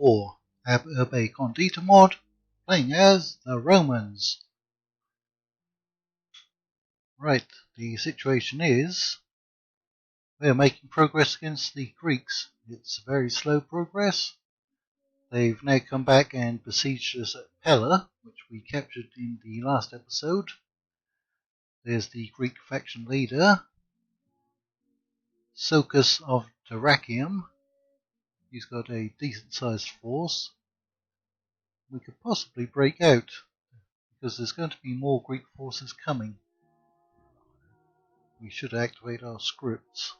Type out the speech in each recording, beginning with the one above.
war. Have Urbe Condita mod, playing as the Romans. Right, the situation is we are making progress against the Greeks. It's very slow progress. They've now come back and besieged us at Pella, which we captured in the last episode. There's the Greek faction leader, Socus of Dyrrachium. He's got a decent sized force. We could possibly break out, because there's going to be more Greek forces coming. We should activate our scripts.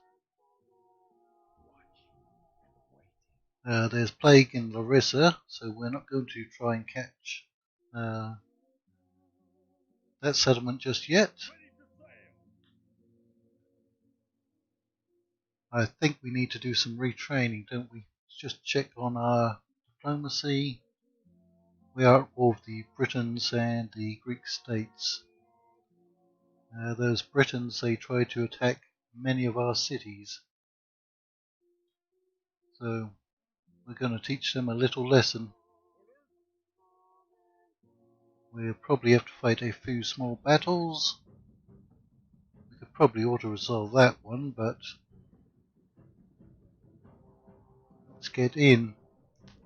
There's plague in Larissa, so we're not going to try and catch that settlement just yet. I think we need to do some retraining, don't we? Let's just check on our diplomacy. We are at war with the Britons and the Greek states. Those Britons, they try to attack many of our cities. So we're going to teach them a little lesson. We'll probably have to fight a few small battles. We could probably auto-resolve that one, but let's get in.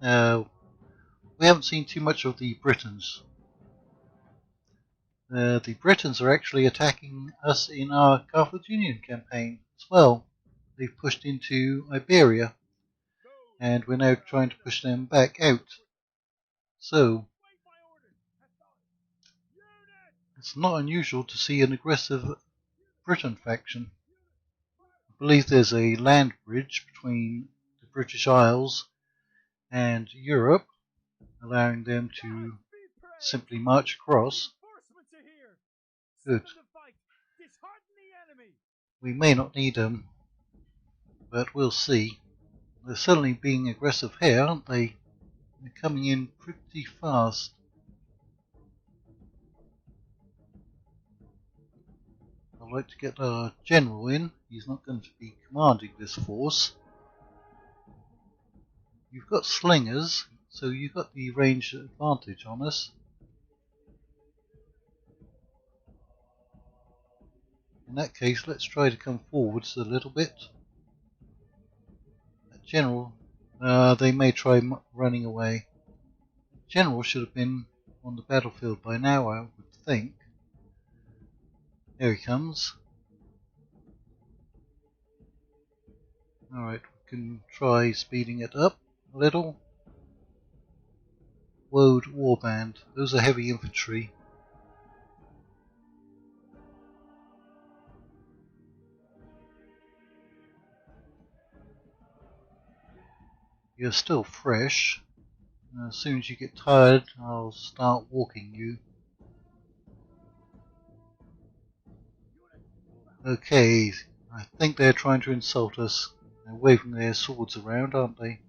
We haven't seen too much of the Britons. The Britons are actually attacking us in our Carthaginian campaign as well. They've pushed into Iberia, and we're now trying to push them back out. So it's not unusual to see an aggressive Briton faction. I believe there's a land bridge between the British Isles and Europe, allowing them to simply march across. Good. We may not need them, but we'll see. They're certainly being aggressive here, aren't they? They're coming in pretty fast. I'd like to get our general in. He's not going to be commanding this force. You've got slingers, so you've got the range advantage on us. In that case, let's try to come forwards a little bit. General, they may try running away. General should have been on the battlefield by now, I would think. There he comes. Alright, we can try speeding it up a little. Woad Warband, those are heavy infantry. You're still fresh. As soon as you get tired, I'll start walking you. Okay, I think they're trying to insult us. They're waving their swords around, aren't they?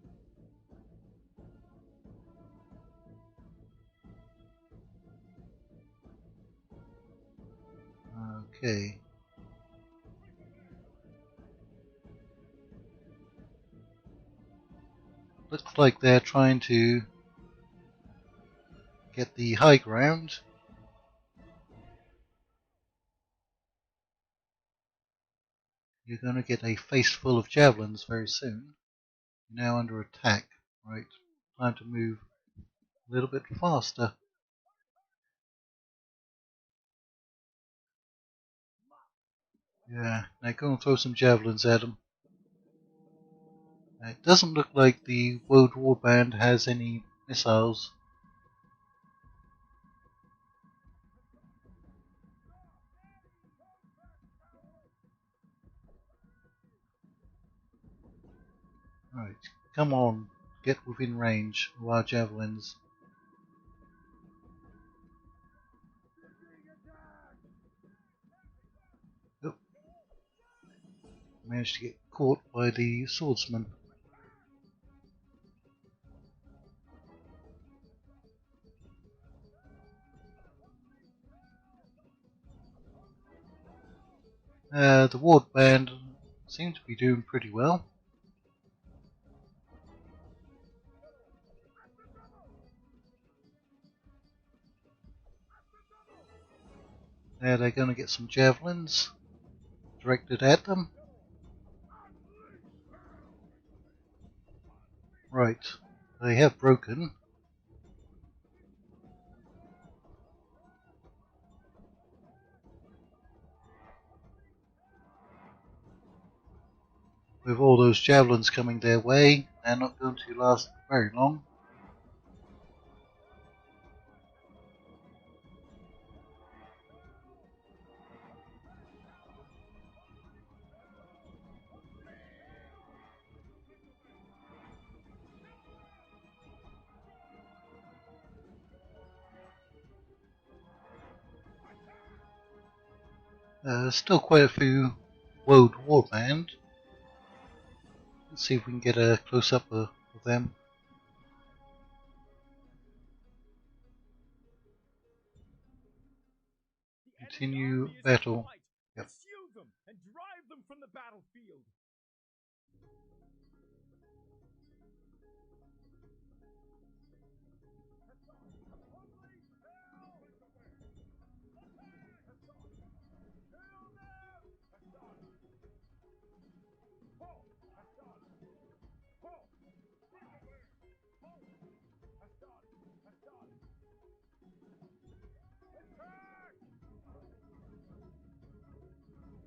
Okay. Looks like they're trying to get the high ground. You're going to get a face full of javelins very soon. You're now under attack. Right, time to move a little bit faster. Yeah, now go and throw some javelins at them. It doesn't look like the World War Band has any missiles. Right, come on, get within range of our javelins. Oh, managed to get caught by the swordsman. The Ward Band seem to be doing pretty well. Now they're going to get some javelins directed at them. Right, they have broken. With all those javelins coming their way, they're not going to last very long. Still quite a few World War band. Let's see if we can get a close-up of them. Continue battle. Yep. Pursue them and drive them from the battlefield.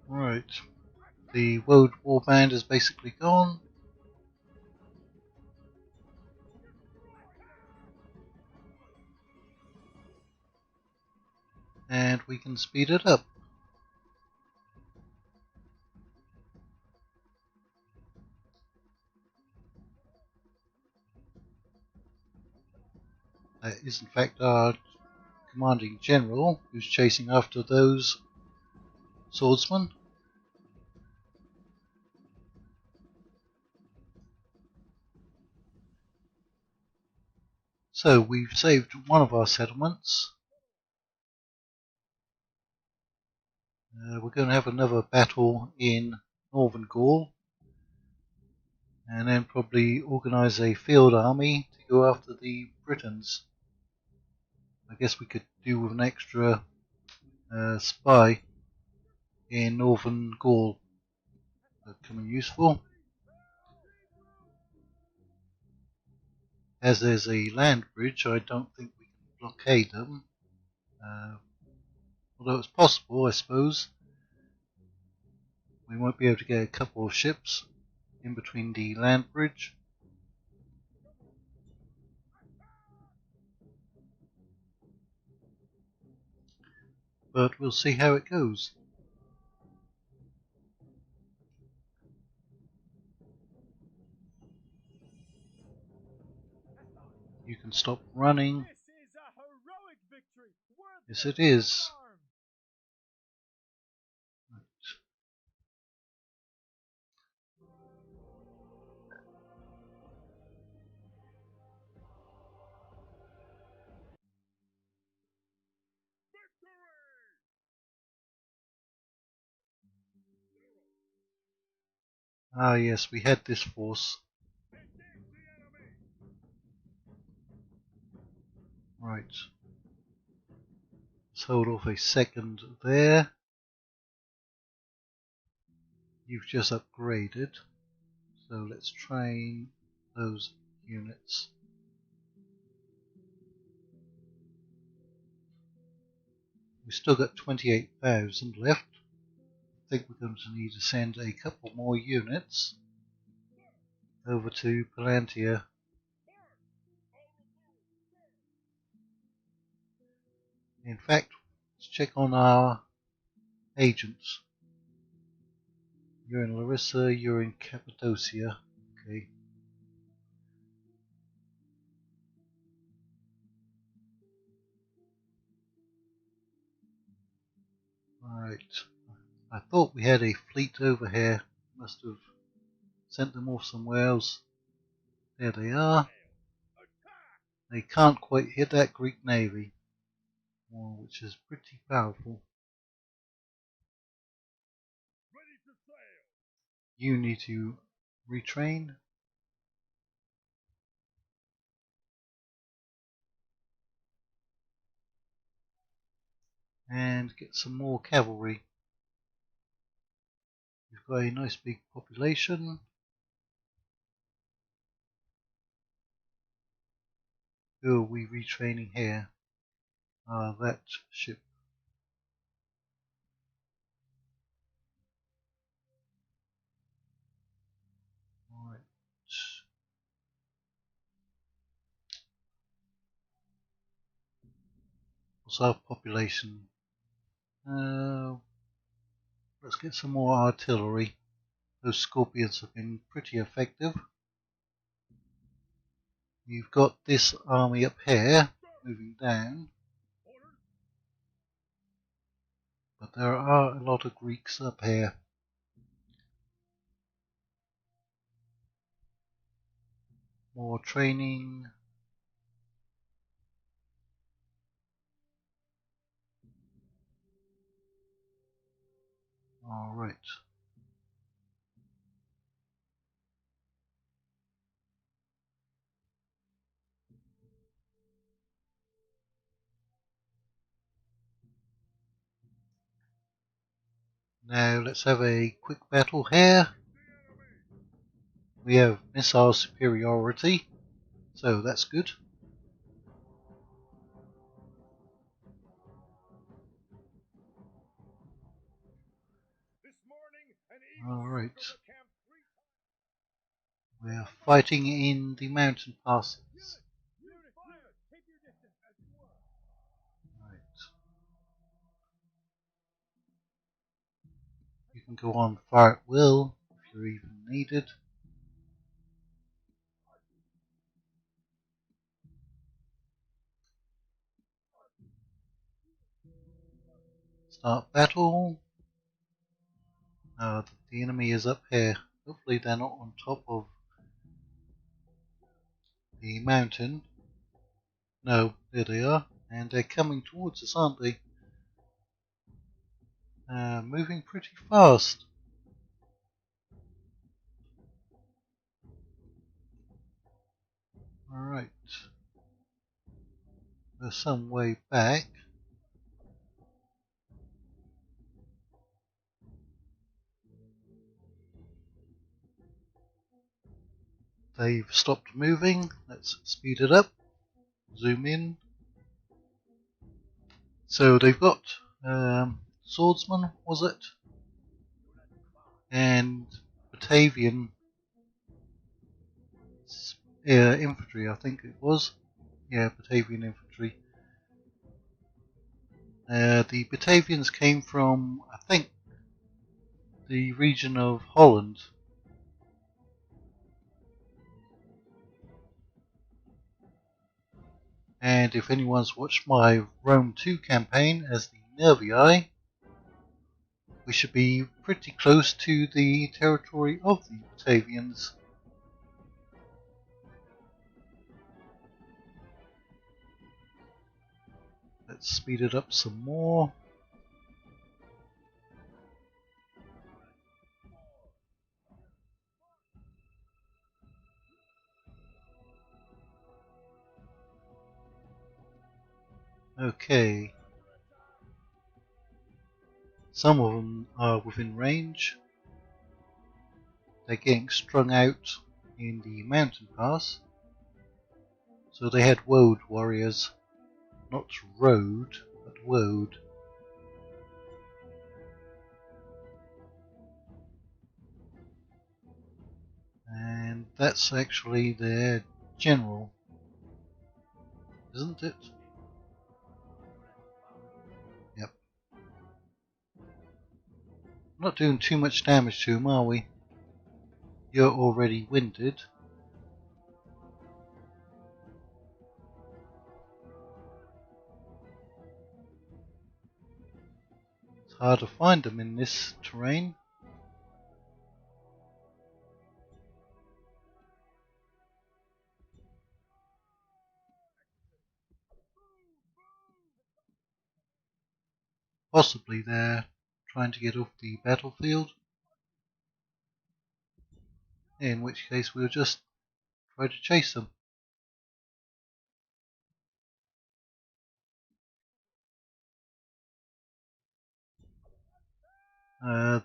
Right. The World War band is basically gone. And we can speed it up. That is in fact our commanding general who's chasing after those swordsmen. So we've saved one of our settlements. We're going to have another battle in Northern Gaul, and then probably organise a field army to go after the Britons. I guess we could do with an extra spy in Northern Gaul. That could be useful. As there's a land bridge, I don't think we can blockade them. Although it's possible, I suppose. We might be able to get a couple of ships in between the land bridge. But we'll see how it goes. You can stop running. This is a heroic victory. Yes, it is. Ah yes, we had this force. Right. Let's hold off a second there. You've just upgraded. So let's train those units. We've still got 28,000 left. I think we're going to need to send a couple more units over to Palantir. In fact, let's check on our agents. You're in Larissa, you're in Cappadocia. Okay. Right. I thought we had a fleet over here. Must have sent them off somewhere else. There they are. They can't quite hit that Greek navy, which is pretty powerful. You need to retrain. and get some more cavalry. We've got a nice big population. Who are we retraining here? That ship. Alright. What's our population? Let's get some more artillery. Those scorpions have been pretty effective. You've got this army up here moving down, but there are a lot of Greeks up here. More training. Alright. Now let's have a quick battle here. We have missile superiority, so that's good. Alright. We're fighting in the mountain passes. Right. You can go on fire at will if you're even needed. Start battle. The enemy is up here. Hopefully they're not on top of the mountain. No, there they are. And they're coming towards us, aren't they? Moving pretty fast. Alright. There's some way back. They've stopped moving. Let's speed it up. Zoom in. So they've got swordsman, was it? And Batavian infantry, I think it was. Yeah, Batavian infantry. The Batavians came from, I think, the region of Holland. And if anyone's watched my Rome 2 campaign as the Nervii, we should be pretty close to the territory of the Batavians. Let's speed it up some more. Okay. Some of them are within range. They're getting strung out in the mountain pass. So they had woad warriors. Not road, but woad. And that's actually their general, isn't it? Yep. Not doing too much damage to him, are we? You're already winded. It's hard to find them in this terrain. Possibly they're trying to get off the battlefield. In which case we'll just try to chase them.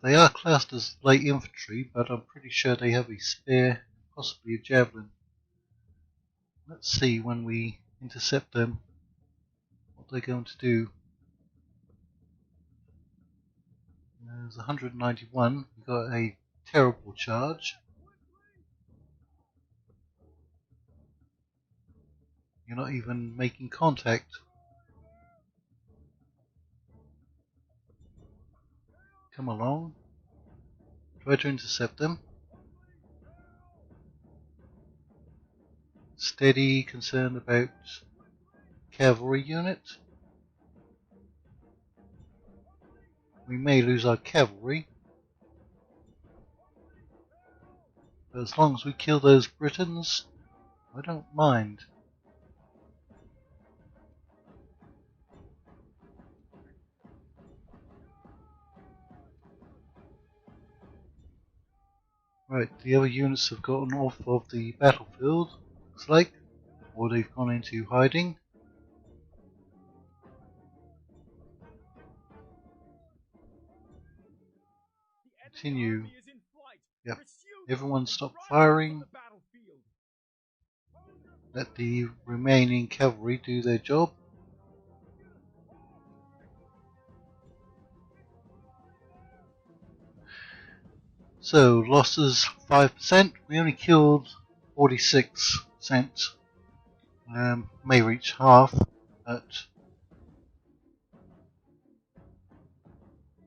They are classed as light infantry, but I'm pretty sure they have a spear, possibly a javelin. Let's see when we intercept them what they're going to do. There's 191. We've got a terrible charge. You're not even making contact. Come along. Try to intercept them. Steady, concerned about cavalry unit. We may lose our cavalry, but as long as we kill those Britons, I don't mind. Right, the other units have gotten off of the battlefield, looks like, or they've gone into hiding. Continue. Yep. Everyone stop firing. Let the remaining cavalry do their job. So, losses 5%. We only killed 46%. May reach half, but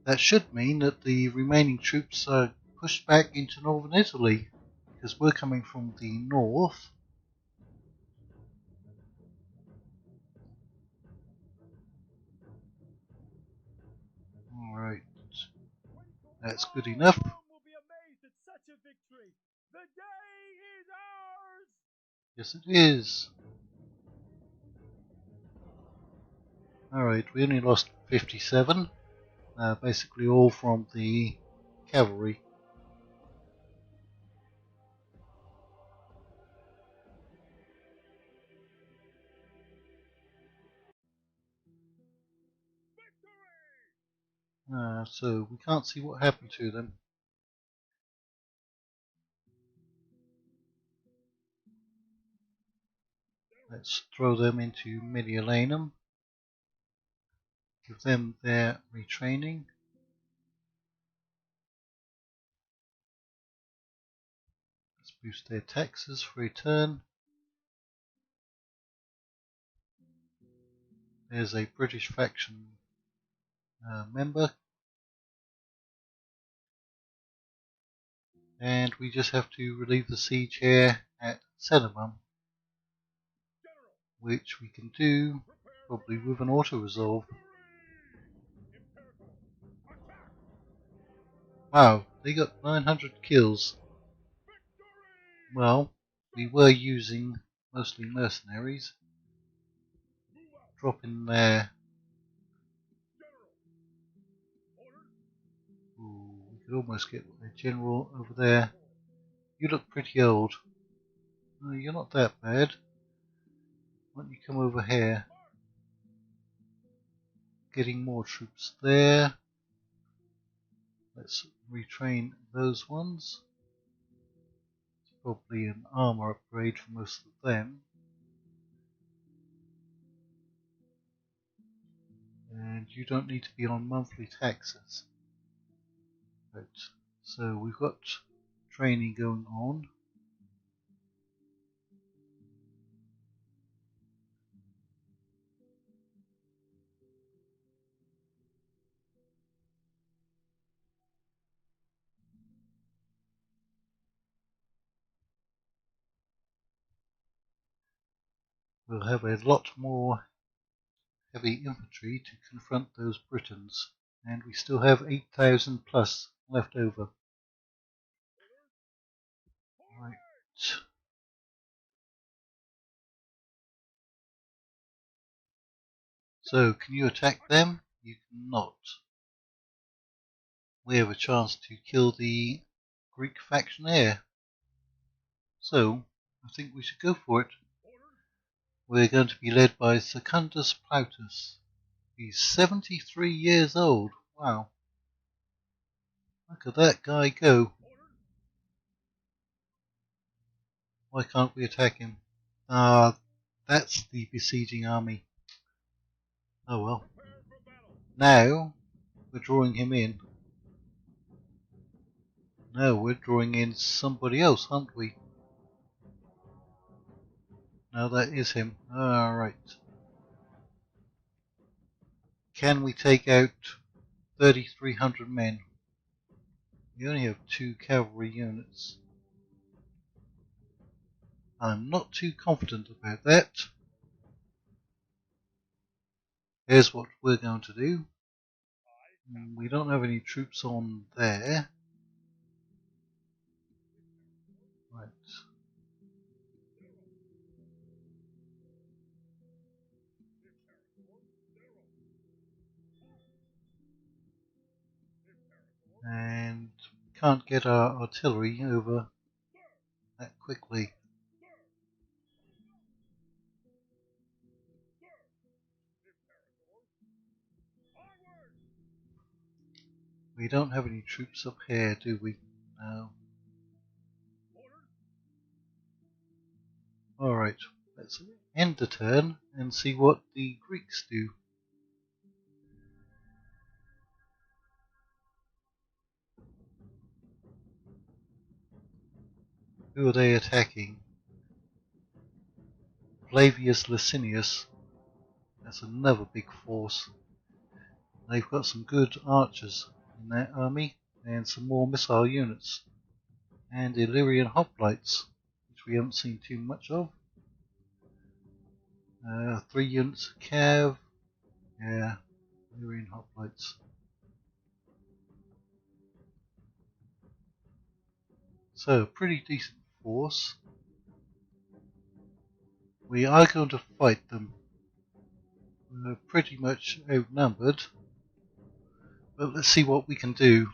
that should mean that the remaining troops are pushed back into northern Italy, because we're coming from the north. Alright, that's good enough. Yes, it is. Alright, we only lost 57, basically all from the cavalry. So we can't see what happened to them. Let's throw them into Mediolanum. Give them their retraining. Let's boost their taxes for a turn. There's a British faction member. And we just have to relieve the siege here at Sedimum, which we can do probably with an auto-resolve. Wow, they got 900 kills. Well, we were using mostly mercenaries. Drop in there. Ooh, we could almost get a general over there. You look pretty old. No, you're not that bad. Why don't you come over here? Getting more troops there. Let's retrain those ones. It's probably an armor upgrade for most of them. And you don't need to be on monthly taxes. Right. So we've got training going on. We'll have a lot more heavy infantry to confront those Britons, and we still have 8,000 plus left over. Right. So, can you attack them? You cannot. We have a chance to kill the Greek faction here. So, I think we should go for it. We're going to be led by Secundus Plautus. He's 73 years old. Wow. Look at that guy go. Why can't we attack him? Ah, that's the besieging army. Oh well. Now we're drawing him in. No, we're drawing in somebody else, aren't we? No, that is him. Alright. Can we take out 3,300 men? We only have 2 cavalry units. I'm not too confident about that. Here's what we're going to do. We don't have any troops on there. Right. And we can't get our artillery over that quickly. We don't have any troops up here, do we? No. Alright, let's end the turn and see what the Greeks do. Who are they attacking? Flavius Licinius. That's another big force. They've got some good archers in their army and some more missile units. And Illyrian hoplites, which we haven't seen too much of. 3 units of cav. Yeah, Illyrian hoplites. So, pretty decent force. We are going to fight them. We're pretty much outnumbered. But let's see what we can do.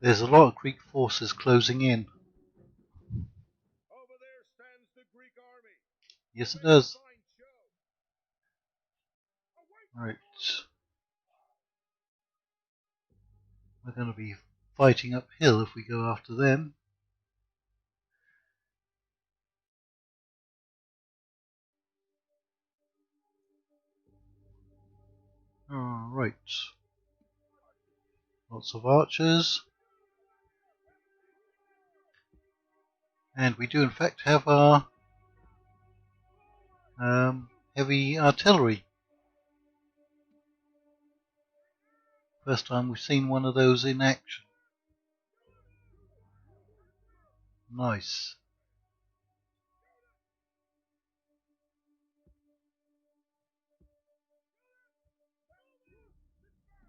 There's a lot of Greek forces closing in. Over there stands the Greek army. Yes, it does. Right. We're going to be fighting uphill if we go after them. Alright. Lots of archers. And we do in fact have our heavy artillery. First time we've seen one of those in action. Nice.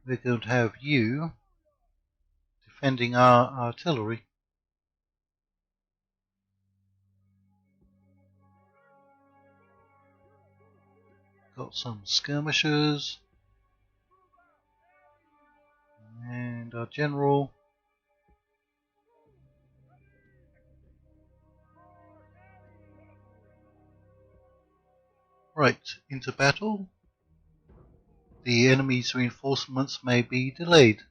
We're going to have you defending our artillery. Got some skirmishers. And our general. Right, into battle. The enemy's reinforcements may be delayed.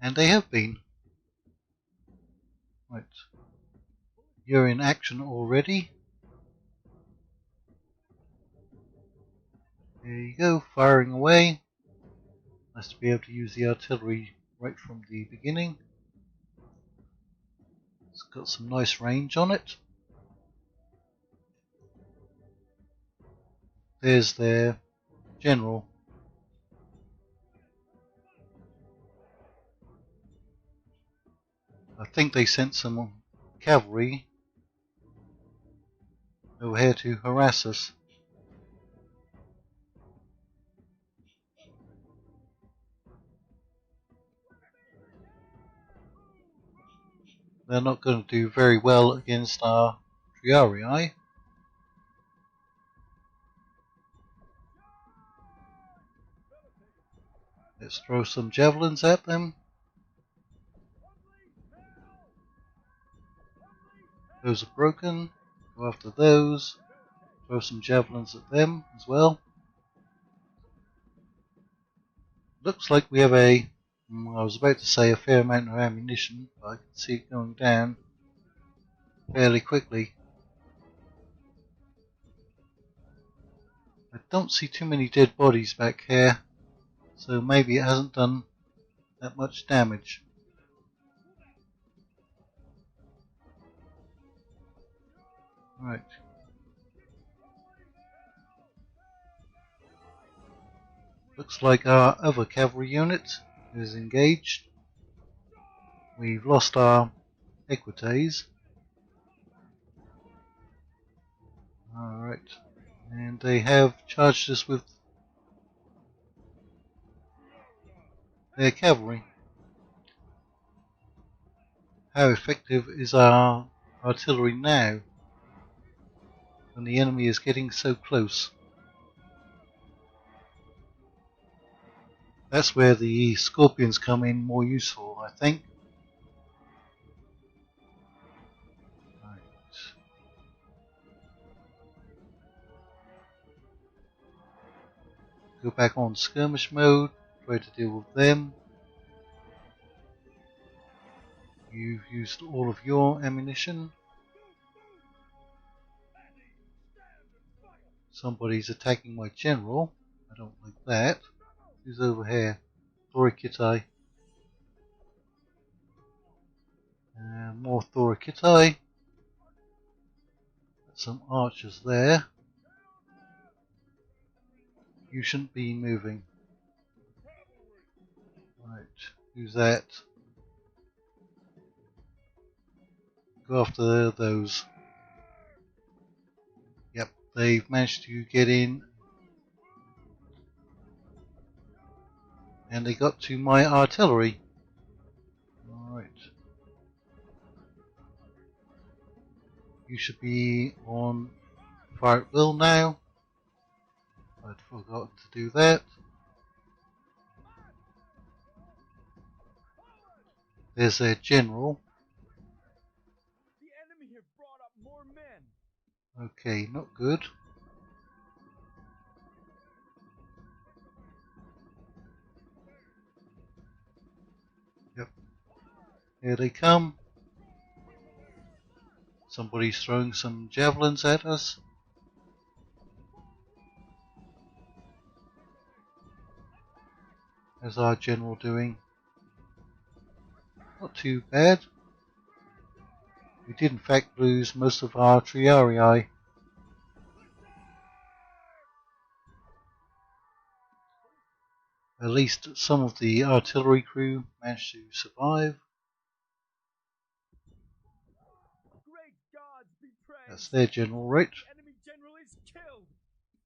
And they have been. Right. You're in action already. There you go, firing away. Nice to be able to use the artillery right from the beginning. It's got some nice range on it. There's their general. I think they sent some cavalry over here to harass us. They're not going to do very well against our Triarii. Let's throw some javelins at them. Those are broken. Go after those. Throw some javelins at them as well. Looks like we have I was about to say a fair amount of ammunition, but I can see it going down fairly quickly. I don't see too many dead bodies back here, so maybe it hasn't done that much damage. Right. Looks like our other cavalry unit is engaged. We've lost our equites. Alright. And they have charged us with their cavalry. How effective is our artillery now when the enemy is getting so close? That's where the scorpions come in more useful, I think. Right. Go back on skirmish mode, try to deal with them. You've used all of your ammunition. Somebody's attacking my general. I don't like that. Who's over here? Thorikitae. More Thorikitae. Some archers there. You shouldn't be moving. Right, who's that? Go after those. Yep, they've managed to get in. And they got to my artillery. Alright. You should be on fire at will now. I'd forgotten to do that. There's their general. The enemy have brought up more men. Okay, not good. Yep. Here they come. Somebody's throwing some javelins at us. How's our general doing? Not too bad. We did in fact lose most of our triarii. At least some of the artillery crew managed to survive. Great gods be praised. That's their general, right? The enemy general is killed.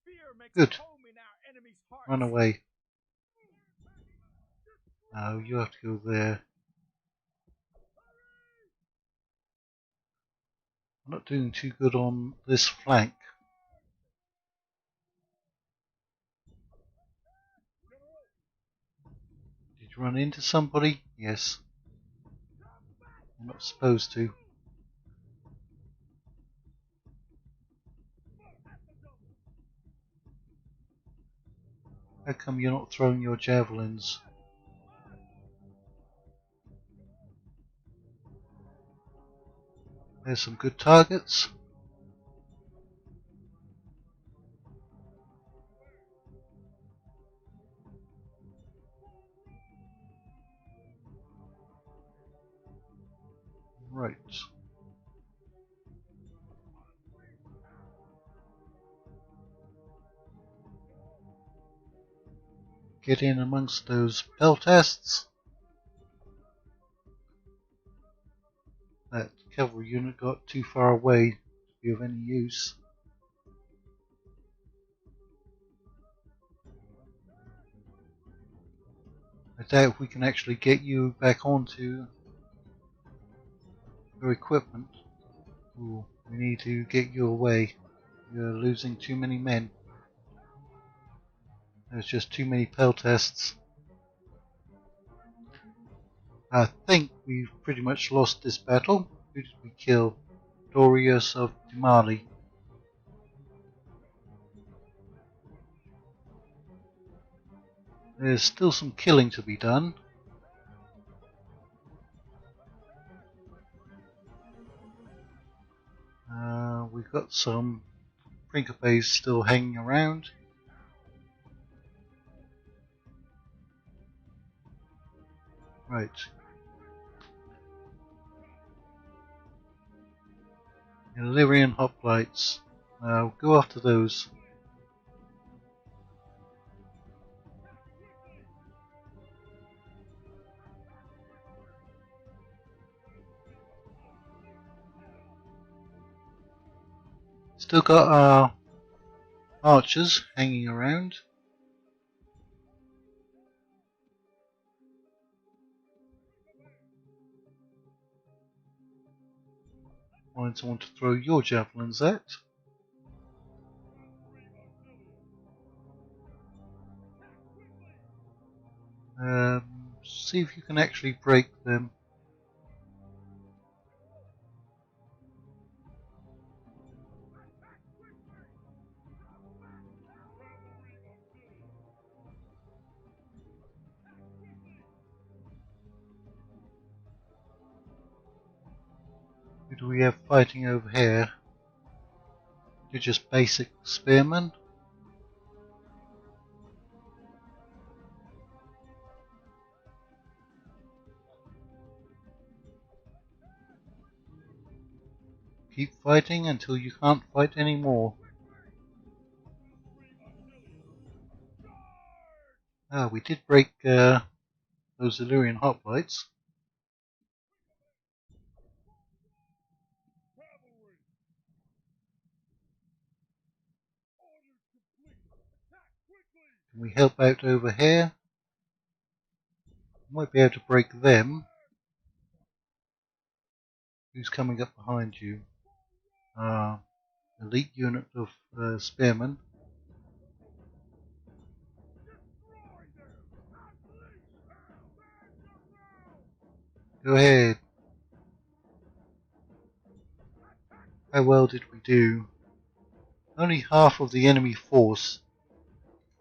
Fear makes Good. home in our enemy's hearts. Run away. No, you have to go there. I'm not doing too good on this flank. Did you run into somebody? Yes. You're not supposed to. How come you're not throwing your javelins? There's some good targets. Right. Get in amongst those peltasts. That cavalry unit got too far away to be of any use. I doubt if we can actually get you back onto your equipment. Ooh, we need to get you away. You're losing too many men. There's just too many peltasts. I think we've pretty much lost this battle. Who did we kill? Dorius of Dimali. There's still some killing to be done. We've got some Principes still hanging around. Right. Illyrian hoplites. Go after those. Still got our archers hanging around. Find someone to throw your javelins at. See if you can actually break them. Who do we have fighting over here? You're just basic spearmen. Keep fighting until you can't fight anymore. We did break those Illyrian hoplites. Can we help out over here? Might be able to break them. Who's coming up behind you? Elite unit of spearmen. Go ahead. How well did we do? Only half of the enemy force.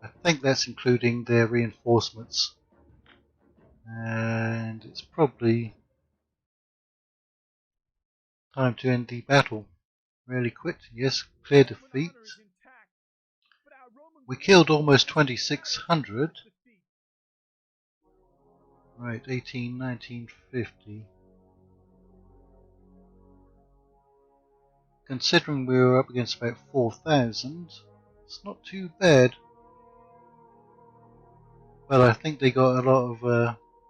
I think that's including their reinforcements. And it's probably time to end the battle. Really quick. Yes, clear defeat. We killed almost 2,600. Right, 1950. Considering we were up against about 4,000, it's not too bad. Well, I think they got a lot of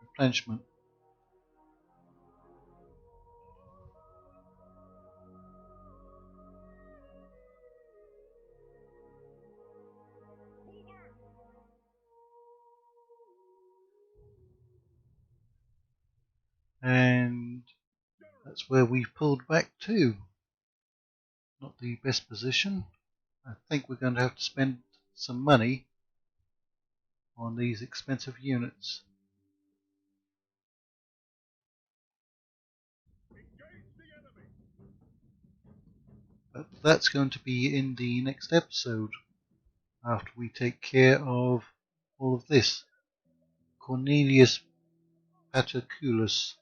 replenishment. And that's where we've pulled back to. Not the best position. I think we're going to have to spend some money on these expensive units. But that's going to be in the next episode, after we take care of all of this. Cornelius Paterculus.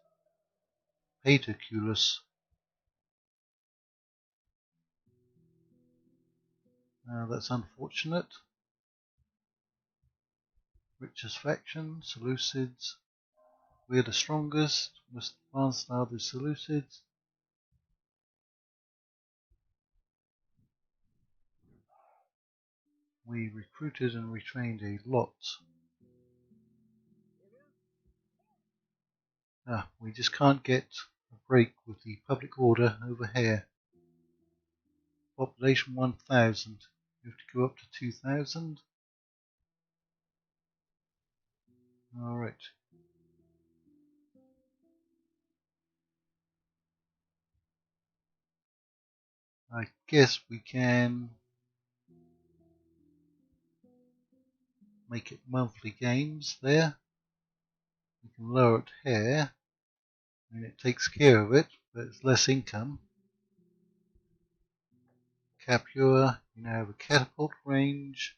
That's unfortunate. Richest faction, Seleucids. We're the strongest. Most advanced are the Seleucids. We recruited and retrained a lot. We just can't get a break with the public order over here. Population 1,000. You have to go up to 2,000. Alright. I guess we can make it monthly games there. We can lower it here, and it takes care of it, but it's less income. Capua, you now have a catapult range.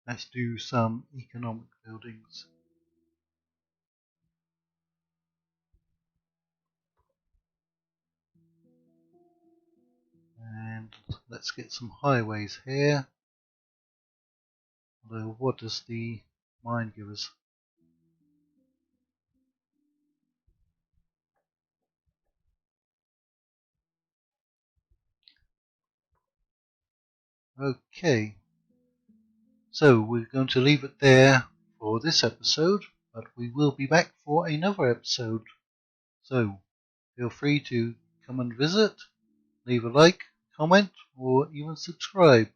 Let's do some economic buildings. And let's get some highways here. Although, what does the mine give us? Okay, so we're going to leave it there for this episode, but we will be back for another episode. So feel free to come and visit, leave a like, comment, or even subscribe.